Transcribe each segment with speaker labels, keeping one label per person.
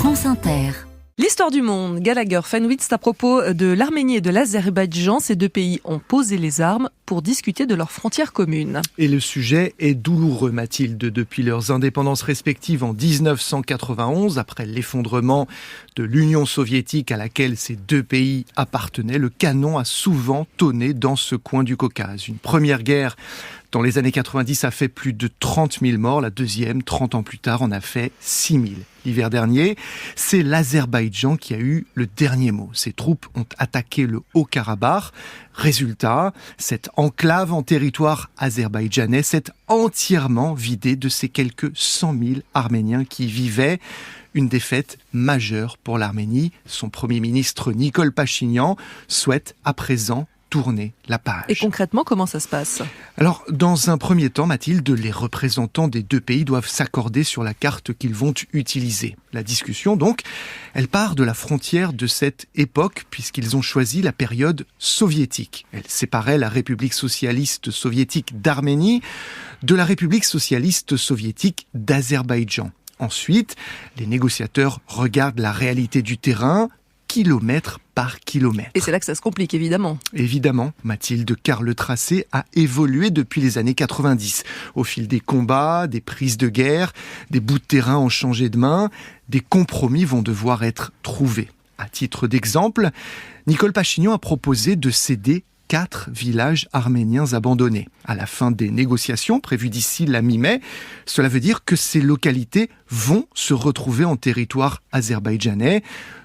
Speaker 1: France Inter.
Speaker 2: L'histoire du monde, Gallagher Fenwick, c'est à propos de l'Arménie et de l'Azerbaïdjan. Ces deux pays ont posé les armes pour discuter de leurs frontières communes.
Speaker 3: Et le sujet est douloureux, Mathilde. Depuis leurs indépendances respectives en 1991, après l'effondrement de l'Union soviétique à laquelle ces deux pays appartenaient, le canon a souvent tonné dans ce coin du Caucase. Une première guerre dans les années 90 a fait plus de 30 000 morts. La deuxième, 30 ans plus tard, en a fait 6 000. L'hiver dernier, c'est l'Azerbaïdjan qui a eu le dernier mot. Ses troupes ont attaqué le Haut-Karabakh. Résultat, cette enclave en territoire azerbaïdjanais s'est entièrement vidée de ses quelques 100 000 Arméniens qui y vivaient. Une défaite majeure pour l'Arménie. Son Premier ministre Nikol Pachinian souhaite à présent tourner la page.
Speaker 2: Et concrètement, comment ça se passe ?
Speaker 3: Alors, dans un premier temps, Mathilde, les représentants des deux pays doivent s'accorder sur la carte qu'ils vont utiliser. La discussion, donc, elle part de la frontière de cette époque, puisqu'ils ont choisi la période soviétique. Elle séparait la République socialiste soviétique d'Arménie de la République socialiste soviétique d'Azerbaïdjan. Ensuite, les négociateurs regardent la réalité du terrain, kilomètre par kilomètre.
Speaker 2: Et c'est là que ça se complique, évidemment.
Speaker 3: Évidemment, Mathilde, car le tracé a évolué depuis les années 90. Au fil des combats, des prises de guerre, des bouts de terrain ont changé de main, des compromis vont devoir être trouvés. À titre d'exemple, Nikol Pachinian a proposé de céder 4 villages arméniens abandonnés. À la fin des négociations, prévues d'ici la mi-mai, cela veut dire que ces localités vont se retrouver en territoire azerbaïdjanais.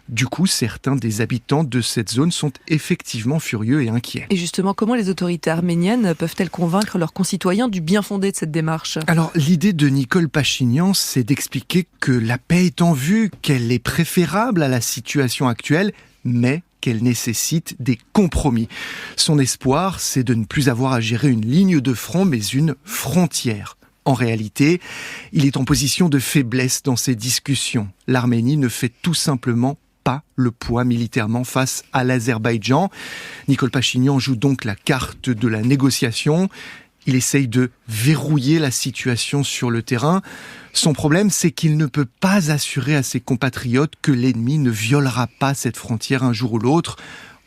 Speaker 3: Du coup, certains des habitants de cette zone sont effectivement furieux et inquiets.
Speaker 2: Et justement, comment les autorités arméniennes peuvent-elles convaincre leurs concitoyens du bien fondé de cette démarche ?
Speaker 3: Alors, l'idée de Nikol Pachinian, c'est d'expliquer que la paix est en vue, qu'elle est préférable à la situation actuelle, mais qu'elle nécessite des compromis. Son espoir, c'est de ne plus avoir à gérer une ligne de front, mais une frontière. En réalité, il est en position de faiblesse dans ces discussions. L'Arménie ne fait tout simplement pas le poids militairement face à l'Azerbaïdjan. Nikol Pachinian joue donc la carte de la négociation. Il essaye de verrouiller la situation sur le terrain. Son problème, c'est qu'il ne peut pas assurer à ses compatriotes que l'ennemi ne violera pas cette frontière un jour ou l'autre.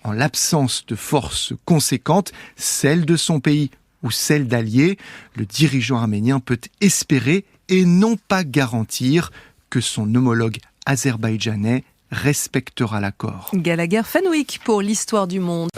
Speaker 3: En l'absence de forces conséquentes, celle de son pays ou celle d'alliés, le dirigeant arménien peut espérer et non pas garantir que son homologue azerbaïdjanais respectera l'accord.
Speaker 2: Gallagher Fenwick pour l'histoire du monde.